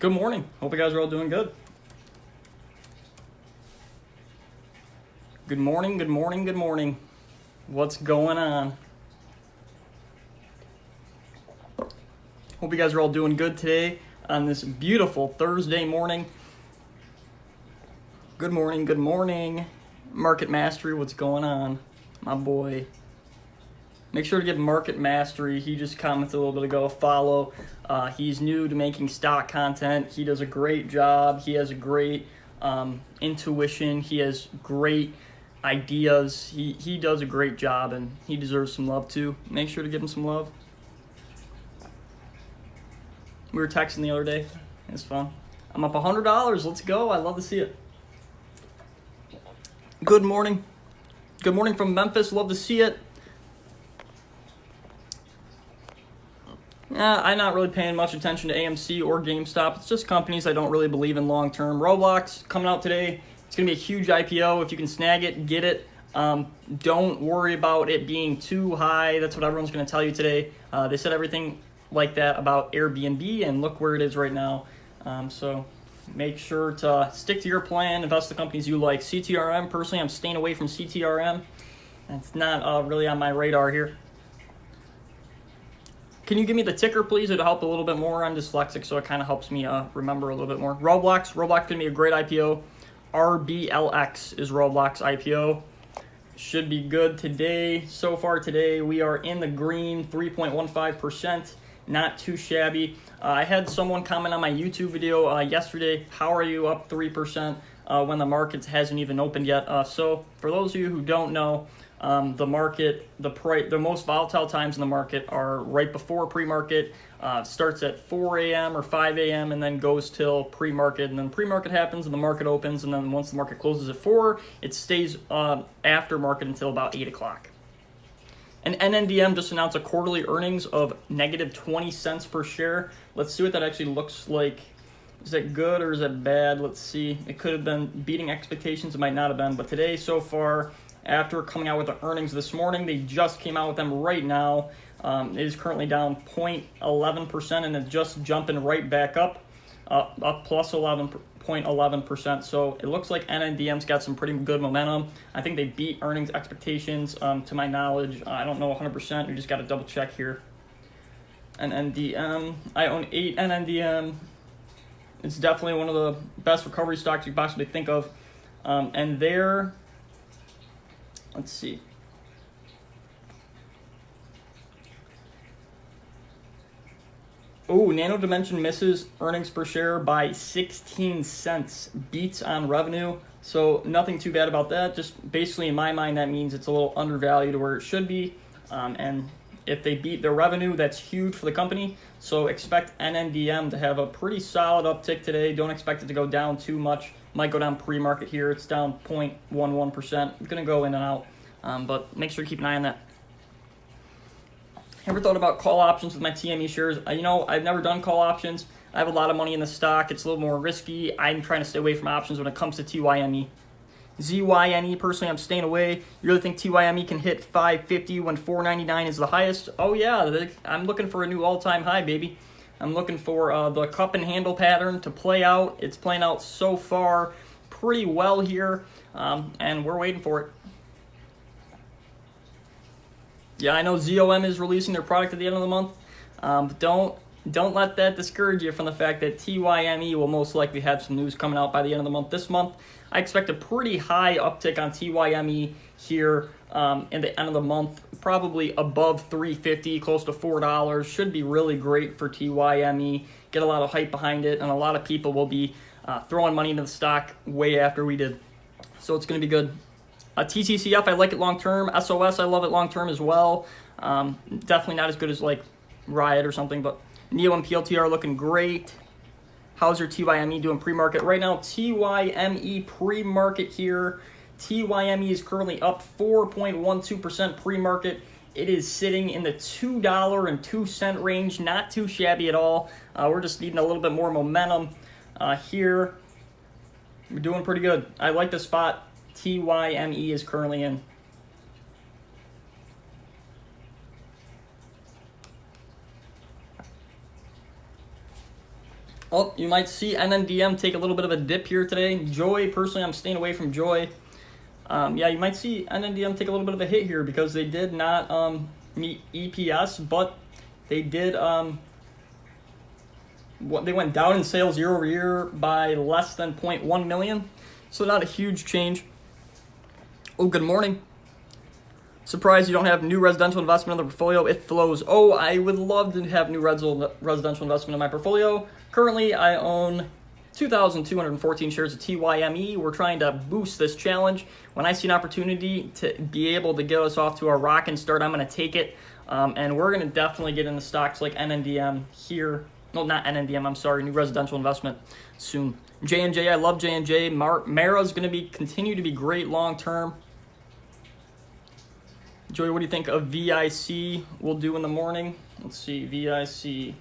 Good morning. Hope you guys are all doing good. Good morning, good morning, good morning. What's going on? Hope you guys are all doing good today on this beautiful Thursday morning. Good morning, good morning. Market Mastery, what's going on? My boy. Make sure to give Market Mastery, he just commented a little bit ago, a follow. He's new to making stock content. He does a great job. He has a great intuition. He has great ideas. He does a great job, and he deserves some love too. Make sure to give him some love. We were texting the other day. It's fun. I'm up $100. Let's go. I love to see it. Good morning. Good morning from Memphis. Love to see it. Yeah, I'm not really paying much attention to AMC or GameStop. It's just companies I don't really believe in long term. Roblox coming out today. It's going to be a huge IPO. If you can snag it, get it. Don't worry about it being too high. That's what everyone's going to tell you today. They said everything like that about Airbnb, and look where it is right now. So make sure to stick to your plan. Invest in the companies you like. CTRM, personally, I'm staying away from CTRM. It's not really on my radar here. Can you give me the ticker, please? It'll help a little bit more. I'm dyslexic, so it kind of helps me remember a little bit more. Roblox going to be a great IPO. RBLX is Roblox IPO. Should be good today. So far today, we are in the green, 3.15%. Not too shabby. I had someone comment on my YouTube video yesterday, how are you up 3% when the market hasn't even opened yet? So for those of you who don't know, the market, the most volatile times in the market are right before pre-market, starts at 4 a.m. or 5 a.m. and then goes till pre-market, and then pre-market happens and the market opens, and then once the market closes at 4, it stays after market until about 8 o'clock. And NNDM just announced a quarterly earnings of negative 20 cents per share. Let's see what that actually looks like. Is that good or is that bad? Let's see. It could have been beating expectations. It might not have been. But today, so far, after coming out with the earnings this morning, they just came out with them right now. It is currently down 0.11%, and it's just jumping right back up plus 11.11%. So it looks like NNDM's got some pretty good momentum. I think they beat earnings expectations to my knowledge. I don't know 100%. You just got to double check here. NNDM. I own 8 NNDM. It's definitely one of the best recovery stocks you possibly think of. And they're, let's see. Oh, Nano Dimension misses earnings per share by 16 cents. Beats on revenue. So nothing too bad about that. Just basically in my mind, that means it's a little undervalued where it should be. And if they beat their revenue, that's huge for the company. So expect NNDM to have a pretty solid uptick today. Don't expect it to go down too much. Might go down pre-market here. It's down 0.11%. It's going to go in and out. But make sure to keep an eye on that. Ever thought about call options with my TME shares? I've never done call options. I have a lot of money in the stock. It's a little more risky. I'm trying to stay away from options when it comes to TYME. ZYNE, personally, I'm staying away. You really think TYME can hit 550 when 499 is the highest? Oh, yeah. I'm looking for a new all-time high, baby. I'm looking for the cup and handle pattern to play out. It's playing out so far pretty well here, and we're waiting for it. Yeah, I know ZOM is releasing their product at the end of the month, but don't let that discourage you from the fact that TYME will most likely have some news coming out by the end of the month this month. I expect a pretty high uptick on TYME here in the end of the month, probably above $3.50, close to $4. Should be really great for TYME. Get a lot of hype behind it, and a lot of people will be throwing money into the stock way after we did. So it's going to be good. TTCF, I like it long term. SOS, I love it long term as well. Definitely not as good as like Riot or something, but NEO and PLT are looking great. How's your TYME doing pre-market? Right now, TYME pre-market here. TYME is currently up 4.12% pre-market. It is sitting in the $2.02 range. Not too shabby at all. We're just needing a little bit more momentum here. We're doing pretty good. I like the spot TYME is currently in. Oh, you might see NNDM take a little bit of a dip here today. Joy, personally, I'm staying away from Joy. Yeah, you might see NNDM take a little bit of a hit here because they did not meet EPS, but they did. They went down in sales year over year by less than 0.1 million, so not a huge change. Oh, good morning. Surprised you don't have new residential investment in the portfolio. It flows. Oh, I would love to have new residential investment in my portfolio. Currently, I own 2,214 shares of TYME. We're trying to boost this challenge. When I see an opportunity to be able to get us off to a rockin' start, I'm going to take it. And we're going to definitely get into stocks like NNDM here. No, not NNDM, I'm sorry, new residential investment soon. J&J, I love J&J. Mara's going to continue to be great long term. Joey, what do you think of VIC will do in the morning? Let's see, VIC.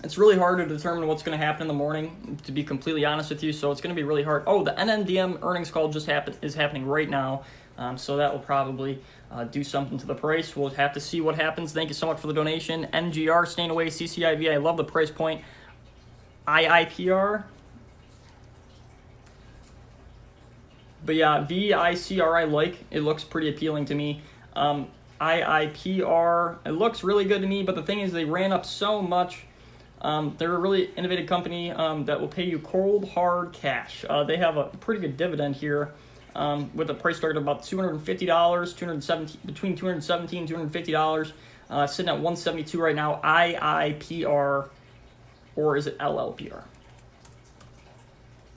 It's really hard to determine what's going to happen in the morning, to be completely honest with you, so it's going to be really hard. Oh, the NNDM earnings call is happening right now, so that will probably do something to the price. We'll have to see what happens. Thank you so much for the donation. NGR, staying away, CCIV, I love the price point. IIPR. But yeah, VICR I like. It looks pretty appealing to me. IIPR, it looks really good to me, but the thing is they ran up so much. They're a really innovative company that will pay you cold, hard cash. They have a pretty good dividend here with a price target of about $250, between $217 and $250. Sitting at 172 right now. IIPR, or is it LLPR?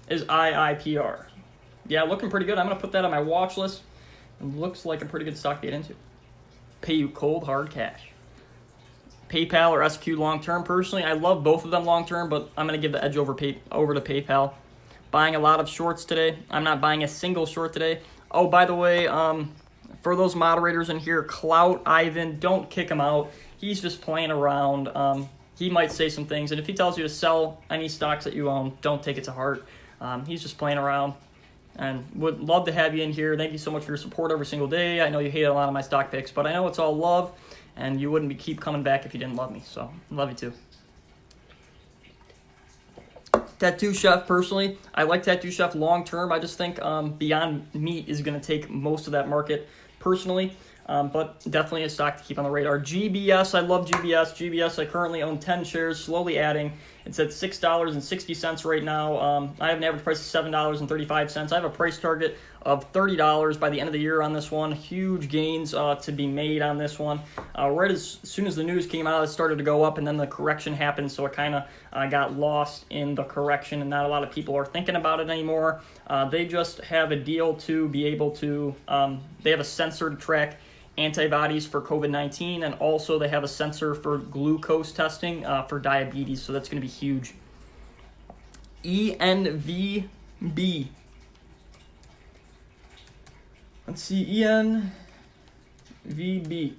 Is IIPR. Yeah, looking pretty good. I'm going to put that on my watch list. It looks like a pretty good stock to get into. Pay you cold, hard cash. PayPal or SQ long term. Personally, I love both of them long term, but I'm going to give the edge over to PayPal. Buying a lot of shorts today. I'm not buying a single short today. Oh, by the way, for those moderators in here, Clout Ivan, don't kick him out. He's just playing around. He might say some things, and if he tells you to sell any stocks that you own, don't take it to heart. He's just playing around. And would love to have you in here. Thank you so much for your support every single day. I know you hate a lot of my stock picks, but I know it's all love, and you wouldn't keep coming back if you didn't love me. So, love you too. Tattoo Chef, personally, I like Tattoo Chef long term. I just think Beyond Meat is going to take most of that market personally, but definitely a stock to keep on the radar. GBS, I love GBS. GBS, I currently own 10 shares, slowly adding. It's at $6.60 right now. I have an average price of $7.35. I have a price target of $30 by the end of the year on this one. Huge gains to be made on this one. Right as soon as the news came out, it started to go up, and then the correction happened, so it kind of got lost in the correction, and not a lot of people are thinking about it anymore. They just have a deal to be able to, they have a sensor to track antibodies for COVID-19, and also they have a sensor for glucose testing for diabetes, so that's going to be huge. ENVB. Let's see, ENVB.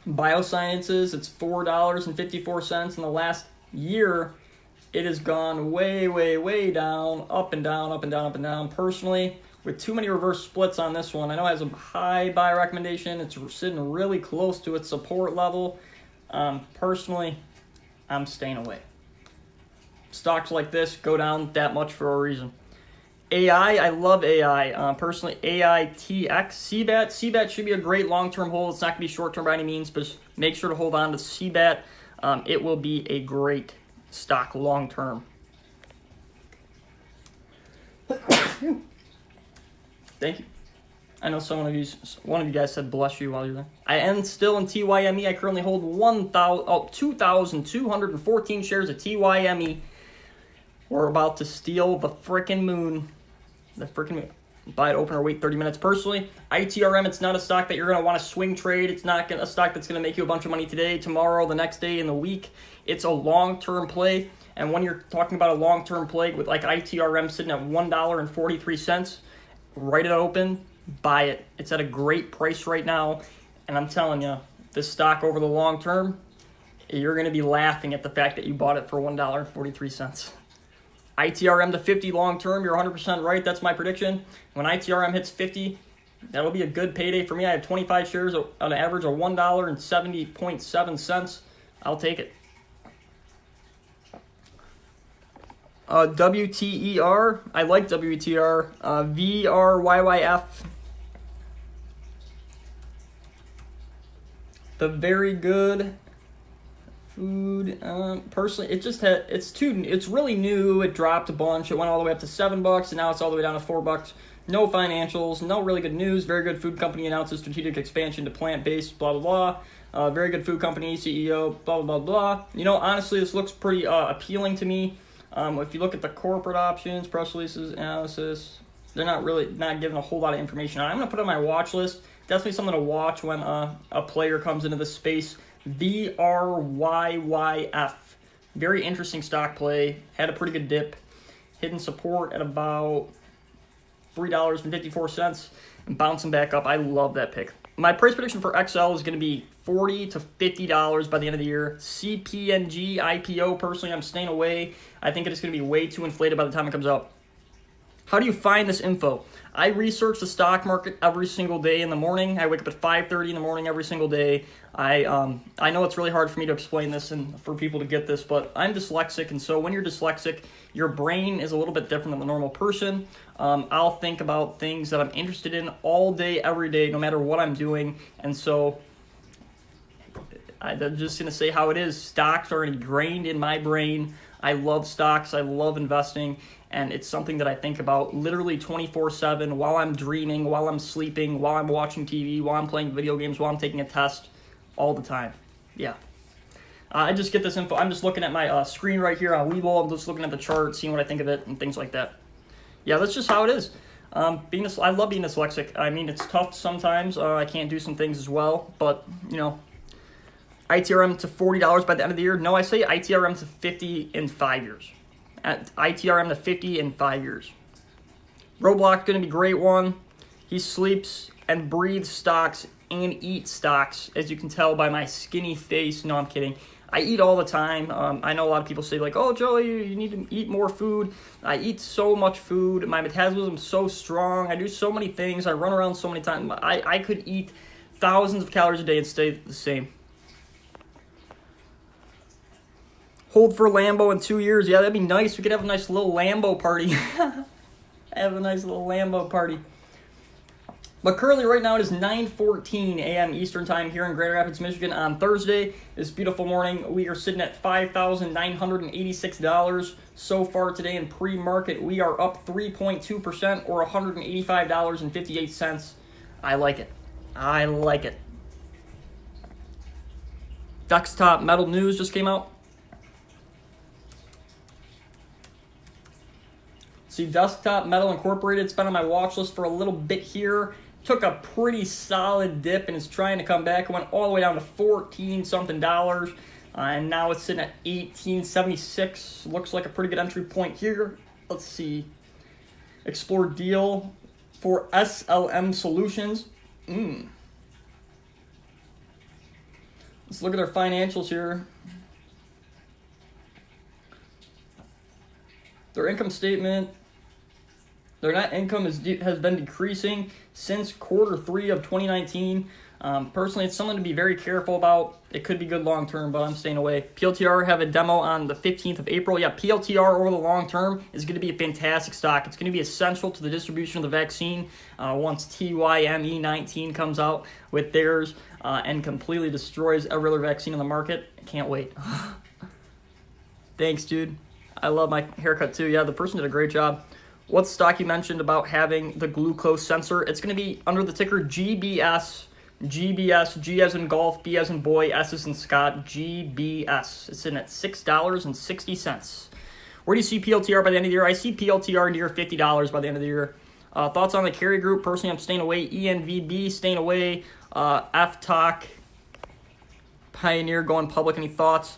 Biosciences, it's $4.54. In the last year, it has gone way, way, way down, up and down, up and down, up and down. Personally, with too many reverse splits on this one. I know it has a high buy recommendation. It's sitting really close to its support level. Personally, I'm staying away. Stocks like this go down that much for a reason. AI, I love AI. Personally, AITX, CBAT. CBAT should be a great long-term hold. It's not going to be short-term by any means, but just make sure to hold on to CBAT. It will be a great stock long-term. Thank you. I know one of you guys said bless you while you're there. I am still in TYME. I currently hold 2,214 shares of TYME. We're about to steal the frickin' moon. Buy it open or wait 30 minutes. Personally, ITRM, it's not a stock that you're going to want to swing trade. It's not a stock that's going to make you a bunch of money today, tomorrow, the next day, in the week. It's a long-term play. And when you're talking about a long-term play with like ITRM sitting at $1.43, write it open, buy it. It's at a great price right now, and I'm telling you, this stock over the long term, you're going to be laughing at the fact that you bought it for $1.43. ITRM to 50 long term, you're 100% right. That's my prediction. When ITRM hits 50, that'll be a good payday for me. I have 25 shares on an average of $1.70.7. I'll take it. WTER. I like WTR. VRYYF. The Very Good Food. Personally, it's really new. It dropped a bunch. It went all the way up to $7, and now it's all the way down to $4. No financials, no really good news. Very Good Food Company announces strategic expansion to plant-based, blah, blah, blah. Very Good Food Company, CEO, blah, blah, blah, blah. Honestly, this looks pretty appealing to me. If you look at the corporate options, press releases, analysis, they're not giving a whole lot of information. I'm going to put it on my watch list. Definitely something to watch when a player comes into this space. VRYYF. Very interesting stock play. Had a pretty good dip. Hitting support at about $3.54 and bouncing back up. I love that pick. My price prediction for XL is going to be $40 to $50 by the end of the year. CPNG IPO, personally, I'm staying away. I think it's going to be way too inflated by the time it comes out. How do you find this info? I research the stock market every single day in the morning. I wake up at 5:30 in the morning every single day. I know it's really hard for me to explain this and for people to get this, but I'm dyslexic, and so when you're dyslexic, your brain is a little bit different than the normal person. I'll think about things that I'm interested in all day, every day, no matter what I'm doing, and so I'm just going to say how it is. Stocks are ingrained in my brain. I love stocks. I love investing. And it's something that I think about literally 24/7 while I'm dreaming, while I'm sleeping, while I'm watching TV, while I'm playing video games, while I'm taking a test, all the time. Yeah. I just get this info. I'm just looking at my screen right here on Webull. I'm just looking at the chart, seeing what I think of it, and things like that. Yeah, that's just how it is. I love being dyslexic. I mean, it's tough sometimes. I can't do some things as well, but, ITRM to $40 by the end of the year. No, I say ITRM to 50 in 5 years. At ITRM to 50 in 5 years. Roblox going to be a great one. He sleeps and breathes stocks and eats stocks, as you can tell by my skinny face. No, I'm kidding. I eat all the time. I know a lot of people say, like, oh, Joey, you need to eat more food. I eat so much food. My metabolism's so strong. I do so many things. I run around so many times. I could eat thousands of calories a day and stay the same. Hold for Lambo in 2 years. Yeah, that'd be nice. We could have a nice little Lambo party. Have a nice little Lambo party. But currently, right now, it is 9:14 a.m. Eastern Time here in Grand Rapids, Michigan on Thursday. This beautiful morning, we are sitting at $5,986 so far today in pre-market. We are up 3.2% or $185.58. I like it. I like it. Desktop Metal news just came out. See, Desktop Metal Incorporated, it's been on my watch list for a little bit here. Took a pretty solid dip and is trying to come back. It went all the way down to $14-something. And now it's sitting at $18.76. Looks like a pretty good entry point here. Let's see. Explore deal for SLM Solutions. Let's look at their financials here. Their income statement. Their net income has been decreasing since Q3 of 2019. Personally, it's something to be very careful about. It could be good long term, but I'm staying away. PLTR have a demo on the 15th of April. Yeah, PLTR over the long term is going to be a fantastic stock. It's going to be essential to the distribution of the vaccine once TYME19 comes out with theirs and completely destroys every other vaccine on the market. I can't wait. Thanks, dude. I love my haircut too. Yeah, the person did a great job. What stock you mentioned about having the glucose sensor? It's going to be under the ticker GBS. GBS, G as in golf, B as in boy, S as in Scott, GBS. It's in at $6.60. Where do you see PLTR by the end of the year? I see PLTR near $50 by the end of the year. Thoughts on the carry group? Personally, I'm staying away. ENVB, staying away. FTOC, Pioneer going public. Any thoughts?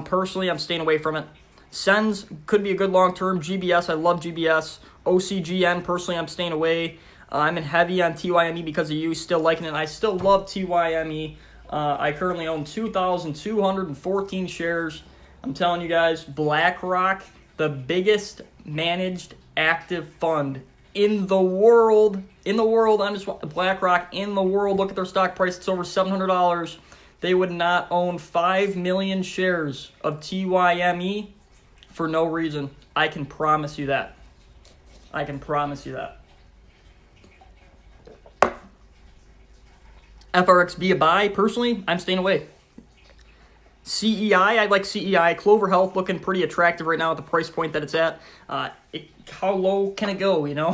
Personally, I'm staying away from it. SENS could be a good long-term. GBS, I love GBS. OCGN, personally, I'm staying away. I'm in heavy on TYME because of you, still liking it. I still love TYME. I currently own 2,214 shares. I'm telling you guys, BlackRock, the biggest managed active fund in the world. BlackRock in the world. Look at their stock price. It's over $700. They would not own 5 million shares of TYME for no reason. I can promise you that. I can promise you that. FRXB a buy. Personally, I'm staying away. CEI, I like CEI. Clover Health looking pretty attractive right now at the price point that it's at. How low can it go, you know?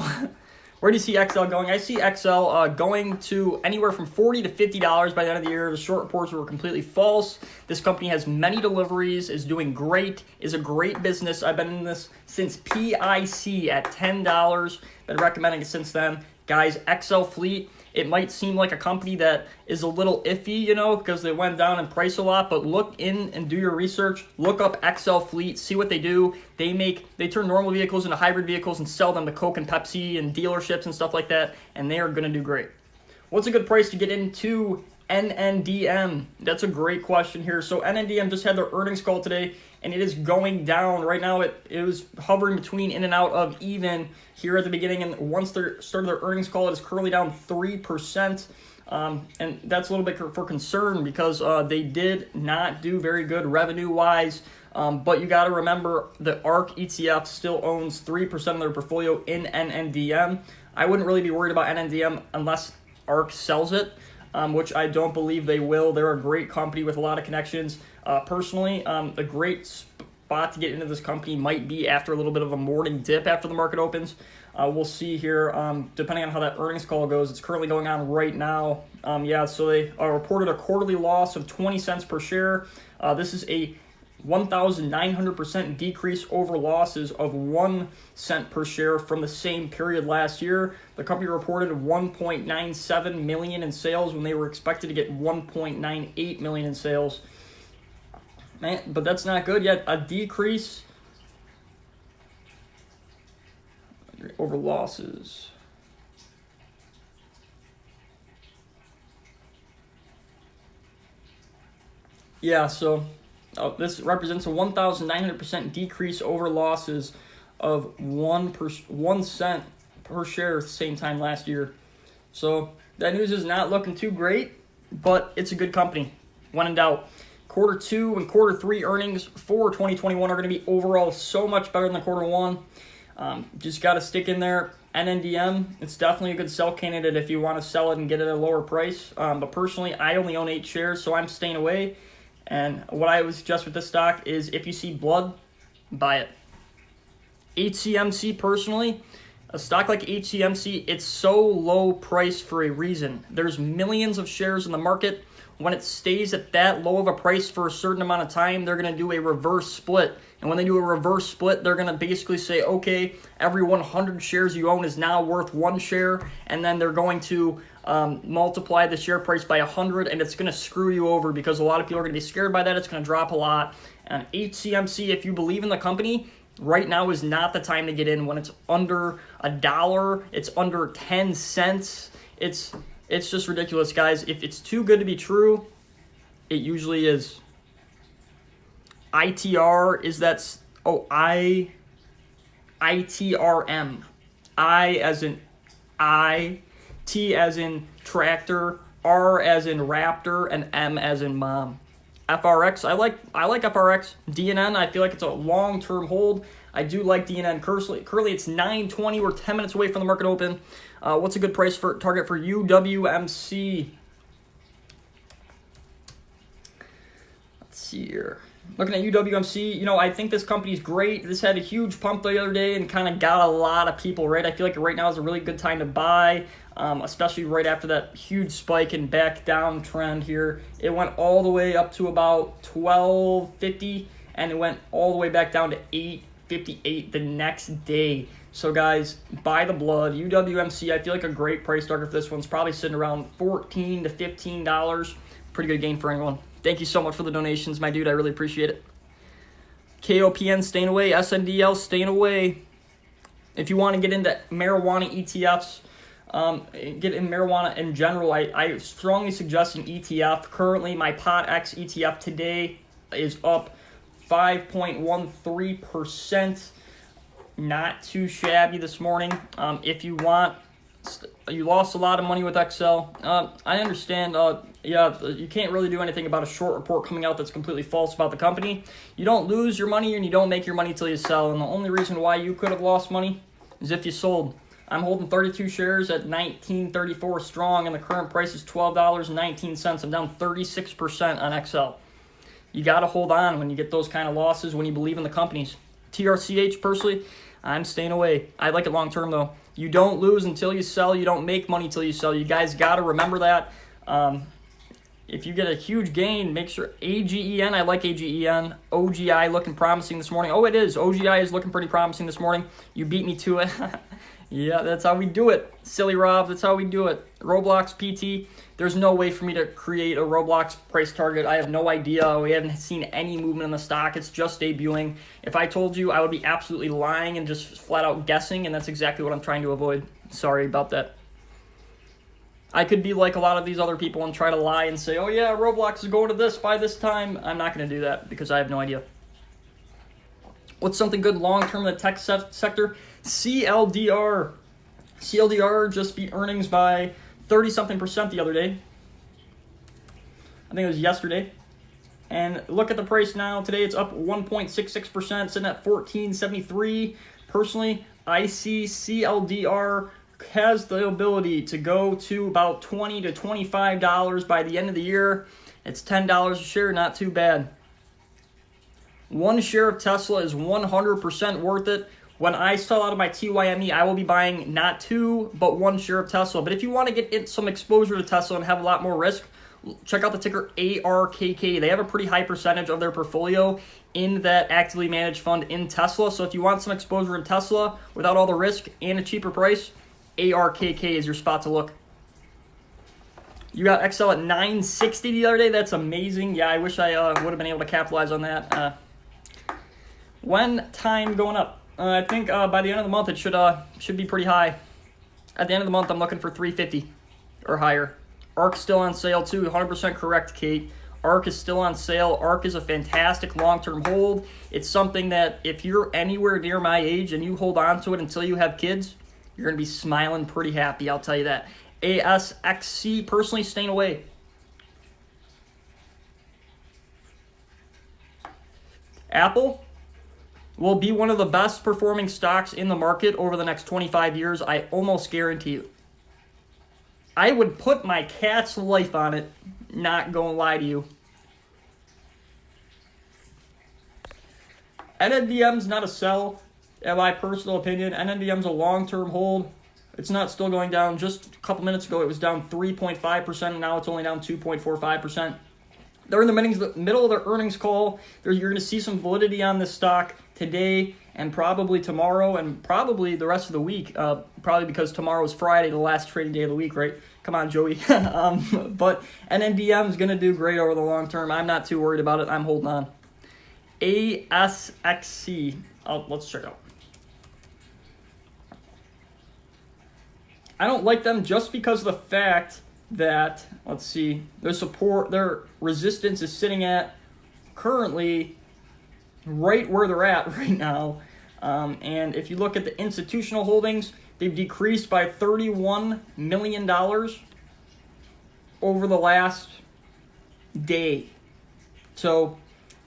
Where do you see XL going? I see XL going to anywhere from $40 to $50 by the end of the year. The short reports were completely false. This company has many deliveries, is doing great, is a great business. I've been in this since PIC at $10. Been recommending it since then. Guys, XL Fleet, it might seem like a company that is a little iffy, you know, because they went down in price a lot, but look in and do your research. Look up XL Fleet, see what they do. They turn normal vehicles into hybrid vehicles and sell them to Coke and Pepsi and dealerships and stuff like that, and they are going to do great. What's a good price to get into NNDM? That's a great question here. So NNDM just had their earnings call today, and it is going down. Right now, it was hovering between in and out of even here at the beginning, and once they started their earnings call, it is currently down 3%. And that's a little bit for concern because they did not do very good revenue-wise. But you got to remember the ARK ETF still owns 3% of their portfolio in NNDM. I wouldn't really be worried about NNDM unless ARK sells it, which I don't believe they will. They're a great company with a lot of connections. Personally, a great spot to get into this company might be after a little bit of a morning dip after the market opens. We'll see here, depending on how that earnings call goes. It's currently going on right now. So they reported a quarterly loss of 20 cents per share. This is a 1,900% decrease over losses of 1 cent per share from the same period last year. The company reported 1.97 million in sales when they were expected to get 1.98 million in sales. Man, but that's not good yet. A decrease over losses. Yeah, so this represents a 1,900% decrease over losses of 1 cent per share at the same time last year. So that news is not looking too great, but it's a good company. When in doubt. Quarter 2 and Quarter 3 earnings for 2021 are going to be overall so much better than Quarter 1. Just got to stick in there. NNDM, it's definitely a good sell candidate if you want to sell it and get it at a lower price. But personally, I only own 8 shares, so I'm staying away. And what I would suggest with this stock is if you see blood, buy it. HCMC, personally, a stock like HCMC, it's so low price for a reason. There's millions of shares in the market. When it stays at that low of a price for a certain amount of time, they're going to do a reverse split. And when they do a reverse split, they're going to basically say, okay, every 100 shares you own is now worth 1 share. And then they're going to multiply the share price by 100, and it's going to screw you over because a lot of people are going to be scared by that. It's going to drop a lot. And HCMC, if you believe in the company, right now is not the time to get in. When it's under $1, it's under 10 cents. It's just ridiculous, guys. If it's too good to be true, it usually is. ITR is ITRM. I as in I, T as in tractor, R as in raptor, and M as in mom. FRX, I like FRX. DNN, I feel like it's a long-term hold. I do like DNN. Currently it's 9:20. We're 10 minutes away from the market open. What's a good price for target for UWMC? Let's see here. Looking at UWMC, I think this company's great. This had a huge pump the other day and kind of got a lot of people, right? I feel like right now is a really good time to buy, especially right after that huge spike and back down trend here. It went all the way up to about $12.50, and it went all the way back down to $8.58 the next day. So guys, buy the blood. UWMC, I feel like a great price target for this one's probably sitting around $14 to $15. Pretty good gain for anyone. Thank you so much for the donations, my dude. I really appreciate it. KOPN staying away. SNDL staying away. If you want to get into marijuana ETFs, get in marijuana in general, I strongly suggest an ETF. Currently, my POTX ETF today is up 5.13%. Not too shabby this morning. If you want, you lost a lot of money with XL. I understand. Yeah, you can't really do anything about a short report coming out that's completely false about the company. You don't lose your money and you don't make your money till you sell. And the only reason why you could have lost money is if you sold. I'm holding 32 shares at $19.34 strong, and the current price is $12.19. I'm down 36% on XL. You got to hold on when you get those kind of losses, when you believe in the companies. TRCH, personally, I'm staying away. I like it long term, though. You don't lose until you sell. You don't make money until you sell. You guys got to remember that. If you get a huge gain, make sure AGEN, I like AGEN. OGI looking promising this morning. Oh, it is. OGI is looking pretty promising this morning. You beat me to it. Yeah, that's how we do it. Silly Rob, that's how we do it. Roblox PT, there's no way for me to create a Roblox price target. I have no idea. We haven't seen any movement in the stock. It's just debuting. If I told you, I would be absolutely lying and just flat out guessing, and that's exactly what I'm trying to avoid. Sorry about that. I could be like a lot of these other people and try to lie and say, oh yeah, Roblox is going to this by this time. I'm not going to do that because I have no idea. What's something good long-term in the tech sector? CLDR. CLDR just beat earnings by 30-something% the other day. I think it was yesterday. And look at the price now. Today it's up 1.66%, sitting at $14.73. Personally, I see CLDR has the ability to go to about $20 to $25 by the end of the year. It's $10 a share, not too bad. One share of Tesla is 100% worth it. When I sell out of my TYME, I will be buying not 2, but 1 share of Tesla. But if you want to get some exposure to Tesla and have a lot more risk, check out the ticker ARKK. They have a pretty high percentage of their portfolio in that actively managed fund in Tesla. So if you want some exposure in Tesla without all the risk and a cheaper price, ARKK is your spot to look. You got XL at 960 the other day. That's amazing. Yeah, I wish I would have been able to capitalize on that. When time going up? I think by the end of the month it should be pretty high. At the end of the month, I'm looking for 350 or higher. ARK still on sale too. 100% correct, Kate. ARK is still on sale. ARK is a fantastic long-term hold. It's something that if you're anywhere near my age and you hold on to it until you have kids, you're going to be smiling pretty happy, I'll tell you that. ASXC, personally staying away. Apple will be one of the best performing stocks in the market over the next 25 years. I almost guarantee you. I would put my cat's life on it, not gonna lie to you. NNDM's not a sell, in my personal opinion. NNDM's a long-term hold. It's not still going down. Just a couple minutes ago, it was down 3.5%, and now it's only down 2.45%. They're in the middle of their earnings call. You're going to see some validity on this stock today and probably tomorrow and probably the rest of the week. Probably because tomorrow is Friday, the last trading day of the week, right? Come on, Joey. But NNDM is going to do great over the long term. I'm not too worried about it. I'm holding on. ASXC. Let's check it out. I don't like them just because of the fact that, let's see, their resistance is sitting at currently right where they're at right now. And if you look at the institutional holdings, they've decreased by $31 million over the last day. So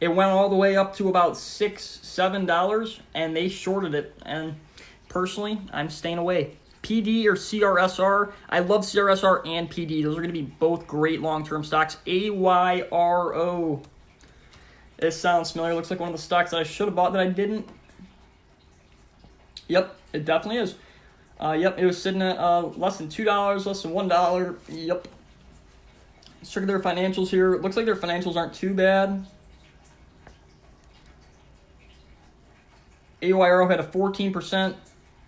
it went all the way up to about $6, $7, and they shorted it. And personally, I'm staying away. PD or CRSR. I love CRSR and PD. Those are going to be both great long-term stocks. AYRO. This sounds familiar. Looks like one of the stocks that I should have bought that I didn't. Yep, it definitely is. Yep, it was sitting at less than $2, less than $1. Yep. Let's check their financials here. It looks like their financials aren't too bad. AYRO had a 14%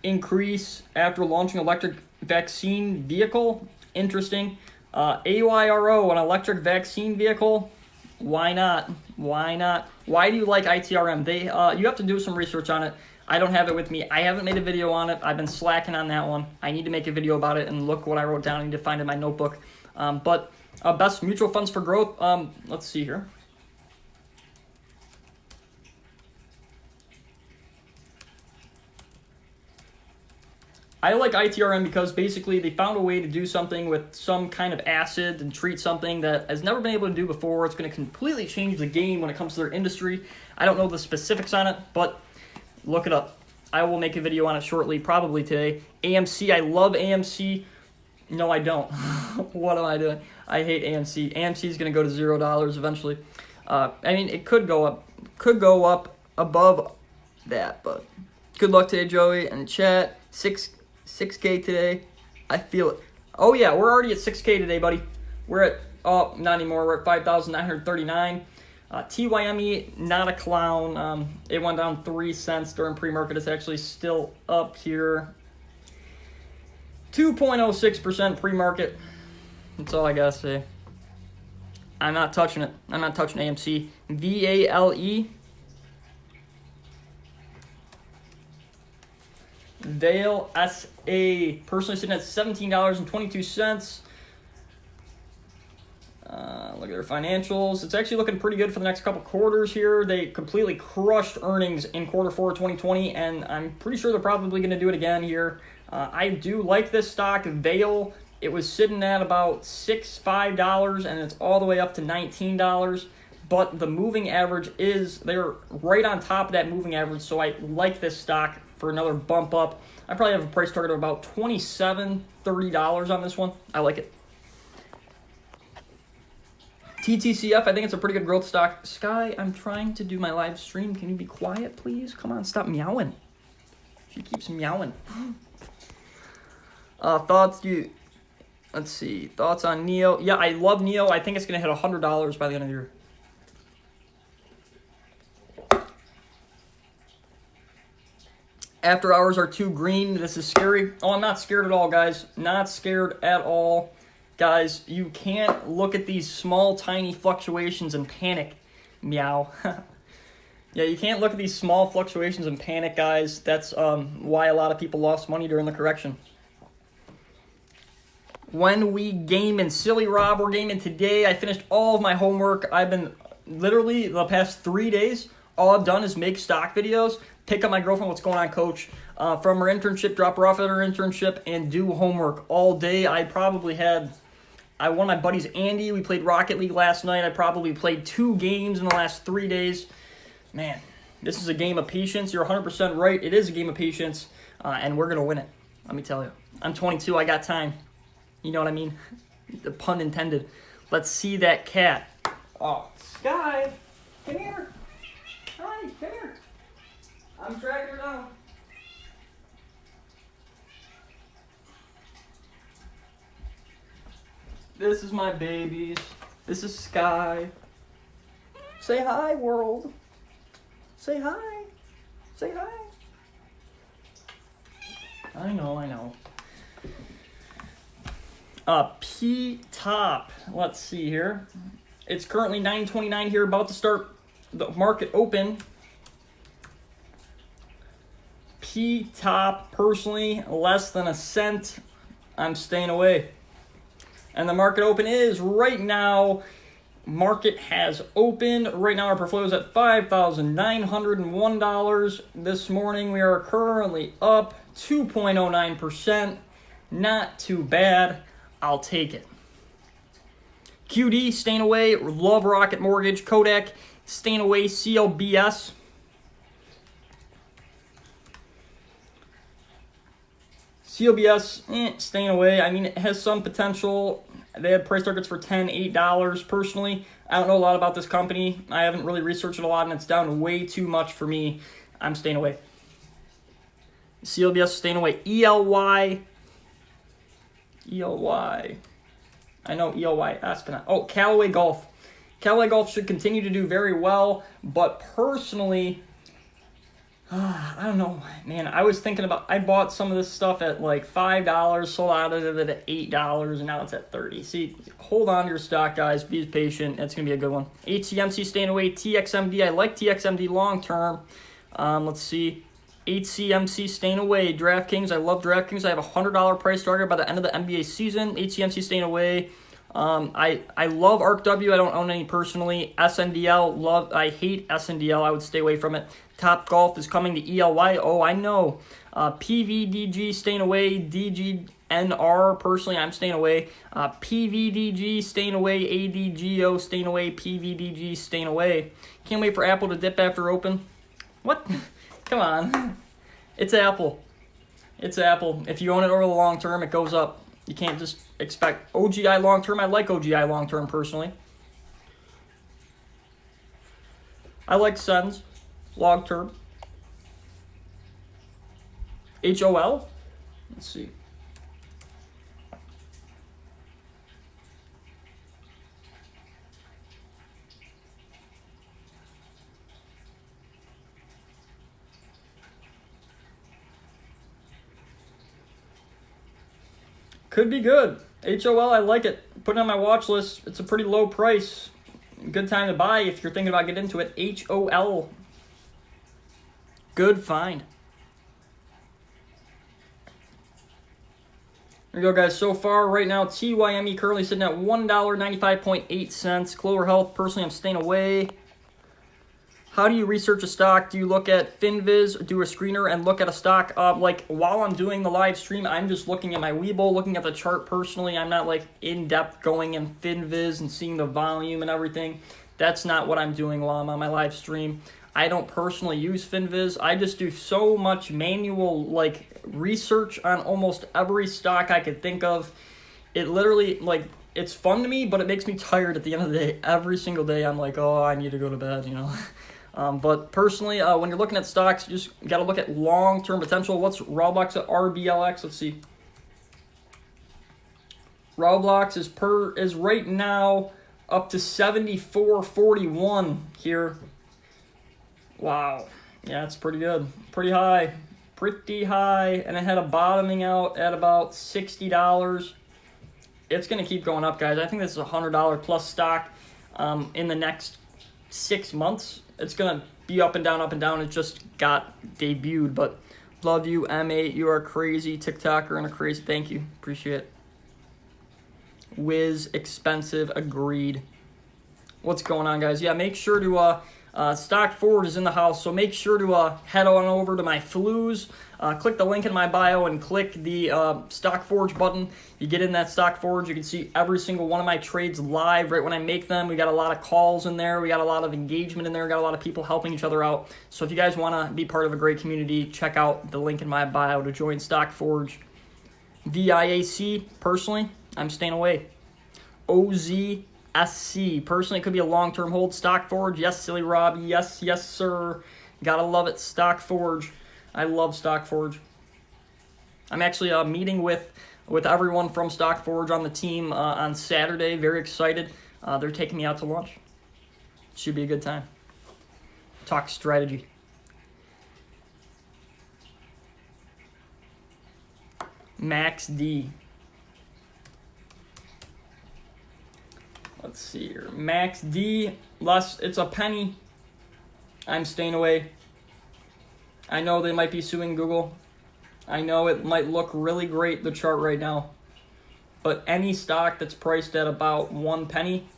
increase after launching electric vaccine vehicle. Interesting. AYRO, an electric vaccine vehicle. Why not? Why not? Why do you like ITRM? You have to do some research on it. I don't have it with me. I haven't made a video on it. I've been slacking on that one. I need to make a video about it, and look what I wrote down. I need to find it in my notebook. But best mutual funds for growth. Let's see here. I like ITRM because basically they found a way to do something with some kind of acid and treat something that has never been able to do before. It's going to completely change the game when it comes to their industry. I don't know the specifics on it, but look it up. I will make a video on it shortly, probably today. AMC, I love AMC. No, I don't. What am I doing? I hate AMC. AMC is going to go to $0 eventually. I mean, it could go up above that, but good luck today, Joey, and chat. 6K today. I feel it. Oh, yeah, we're already at 6K today, buddy. We're at, not anymore. We're at 5,939. TYME, not a clown. It went down 3 cents during pre-market. It's actually still up here. 2.06% pre-market. That's all I gotta say. I'm not touching it. I'm not touching AMC. VALE. Vale SA. Personally sitting at $17.22. Look at their financials. It's actually looking pretty good for the next couple quarters here. They completely crushed earnings in quarter 4 of 2020, and I'm pretty sure they're probably going to do it again here. I do like this stock, Vale. It was sitting at about $5, and it's all the way up to $19. But the moving average they're right on top of that moving average, so I like this stock for another bump up. I probably have a price target of about $27, $30 on this one. I like it. TTCF, I think it's a pretty good growth stock. Sky, I'm trying to do my live stream. Can you be quiet, please? Come on, stop meowing. She keeps meowing. Let's see. Thoughts on NEO? Yeah, I love NEO. I think it's going to hit $100 by the end of the year. After hours are too green. This is scary. Oh, I'm not scared at all, guys. Not scared at all. Guys, you can't look at these small, tiny fluctuations and panic. Meow. Yeah, you can't look at these small fluctuations and panic, guys. That's why a lot of people lost money during the correction. When we game in Silly Rob, we're gaming today. I finished all of my homework. I've been literally the past 3 days, all I've done is make stock videos, pick up my girlfriend, what's going on, coach, from her internship, drop her off at her internship, and do homework all day. One of my buddies, Andy, we played Rocket League last night. I probably played 2 games in the last 3 days. Man, this is a game of patience. You're 100% right. It is a game of patience, and we're going to win it. Let me tell you. I'm 22. I got time. You know what I mean? The pun intended. Let's see that cat. Oh, Sky, come here. Hi, come here. I'm tracking her down. This is my babies. This is Sky. Say hi, world. Say hi. Say hi. I know. P-Top. Let's see here. It's currently 9:29 here, about to start the market open. P-Top, personally, less than a cent. I'm staying away. And the market open is right now. Market has opened. Right now our portfolio is at $5,901. This morning we are currently up 2.09%. Not too bad. I'll take it. QD, staying away. Love Rocket Mortgage. Kodak, staying away. CLBS. CLBS, staying away. I mean, it has some potential. They have price targets for $10, $8. Personally, I don't know a lot about this company. I haven't really researched it a lot, and it's down way too much for me. I'm staying away. CLBS, staying away. ELY. I know ELY, Aspen. Oh, Callaway Golf. Callaway Golf should continue to do very well, but personally, I don't know, man. I was thinking I bought some of this stuff at like $5, sold out of it at $8, and now it's at $30. See, hold on to your stock, guys. Be patient. It's going to be a good one. HCMC staying away. TXMD, I like TXMD long term. Let's see. HCMC staying away. DraftKings, I love DraftKings. I have a $100 price target by the end of the NBA season. HCMC staying away. I love ArcW. I don't own any personally. SNDL, I hate SNDL. I would stay away from it. Top Golf is coming to ELY. Oh, I know. PVDG staying away. DGNR, personally, I'm staying away. PVDG staying away. ADGO staying away. PVDG staying away. Can't wait for Apple to dip after open. What? Come on. It's Apple. It's Apple. If you own it over the long term, it goes up. You can't just expect OGI long term. I like OGI long term personally. I like Sens long term. HOL. Let's see. Could be good. HOL, I like it. Put it on my watch list. It's a pretty low price. Good time to buy if you're thinking about getting into it. HOL. Good find. There you go, guys. So far, right now, TYME currently sitting at $1.95.8. Clover Health, personally, I'm staying away. How do you research a stock? Do you look at FinViz, do a screener, and look at a stock? Like, while I'm doing the live stream, I'm just looking at my Webull, looking at the chart personally. I'm not, like, in-depth going in FinViz and seeing the volume and everything. That's not what I'm doing while I'm on my live stream. I don't personally use FinViz. I just do so much manual, like, research on almost every stock I could think of. It literally, like, it's fun to me, but it makes me tired at the end of the day. Every single day, I'm like, oh, I need to go to bed, you know. But personally, when you're looking at stocks, you just got to look at long-term potential. What's Roblox at RBLX? Let's see. Roblox is right now up to 74.41 here. Wow. Yeah, it's pretty good. Pretty high. Pretty high. And it had a bottoming out at about $60. It's going to keep going up, guys. I think this is a $100 plus stock in the next 6 months. It's going to be up and down, up and down. It just got debuted, but love you, M8. You are a crazy TikToker and a crazy, thank you. Appreciate it. Wiz, expensive, agreed. What's going on, guys? Yeah, make sure to, Stock Forward is in the house, so make sure to head on over to my Flues. Click the link in my bio and click the Stock Forge button. You get in that Stock Forge, you can see every single one of my trades live right when I make them. We got a lot of calls in there. We got a lot of engagement in there. We got a lot of people helping each other out. So if you guys want to be part of a great community, check out the link in my bio to join Stock Forge. VIAC, personally, I'm staying away. OZSC, personally, it could be a long-term hold. Stock Forge, yes, Silly Rob, yes, yes, sir. Gotta love it, Stock Forge. I love Stock Forge. I'm actually meeting with everyone from Stock Forge on the team on Saturday. Very excited. They're taking me out to lunch. Should be a good time. Talk strategy. Max D. Let's see here. Max D. It's a penny. I'm staying away. I know they might be suing Google. I know it might look really great, the chart right now. But any stock that's priced at about 1 penny,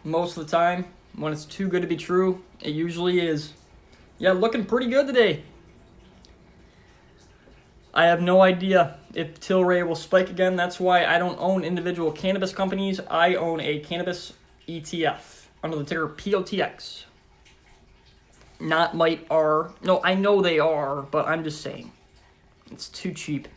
most of the time, when it's too good to be true, it usually is. Yeah, looking pretty good today. I have no idea if Tilray will spike again. That's why I don't own individual cannabis companies. I own a cannabis ETF under the ticker POTX. Not might are. No, I know they are, but I'm just saying. It's too cheap.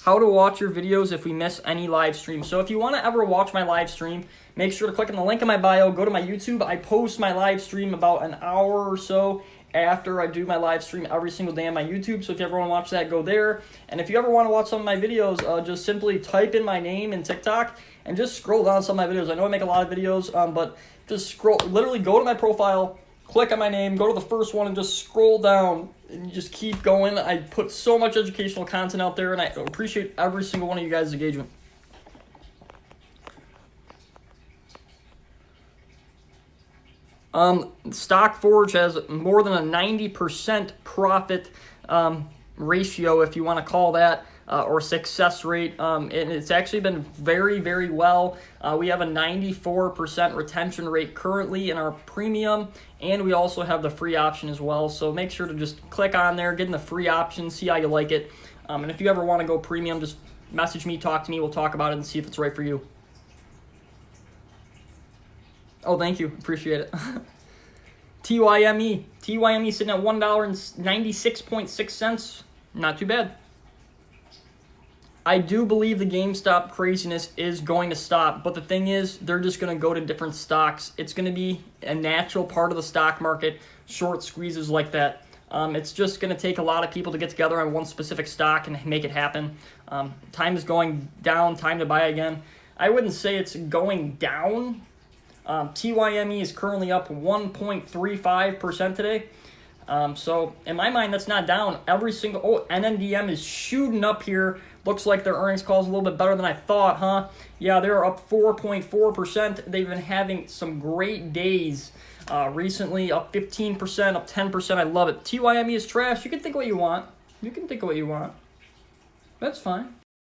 How to watch your videos if we miss any live stream. So if you want to ever watch my live stream, make sure to click on the link in my bio. Go to my YouTube. I post my live stream about an hour or so after I do my live stream every single day on my YouTube. So if you ever want to watch that, go there. And if you ever want to watch some of my videos, just simply type in my name in TikTok and just scroll down some of my videos. I know I make a lot of videos, but just scroll. Literally go to my profile, click on my name, go to the first one, and just scroll down. And you just keep going. I put so much educational content out there, and I appreciate every single one of you guys' engagement. Stock Forge has more than a 90% profit ratio, if you want to call that. or success rate. And it's actually been very, very well. We have a 94% retention rate currently in our premium, and we also have the free option as well. So make sure to just click on there, get in the free option, see how you like it. And if you ever want to go premium, just message me, talk to me. We'll talk about it and see if it's right for you. Oh, thank you. Appreciate it. TYME. TYME sitting at $1.96.6. Not too bad. I do believe the GameStop craziness is going to stop, but the thing is, they're just going to go to different stocks. It's going to be a natural part of the stock market, short squeezes like that. It's just going to take a lot of people to get together on one specific stock and make it happen. Time is going down, time to buy again. I wouldn't say it's going down. TYME is currently up 1.35% today. So in my mind, that's not down. NNDM is shooting up here. Looks like their earnings call is a little bit better than I thought, huh? Yeah, they're up 4.4%. They've been having some great days recently, up 15%, up 10%. I love it. TYME is trash. You can think what you want. That's fine.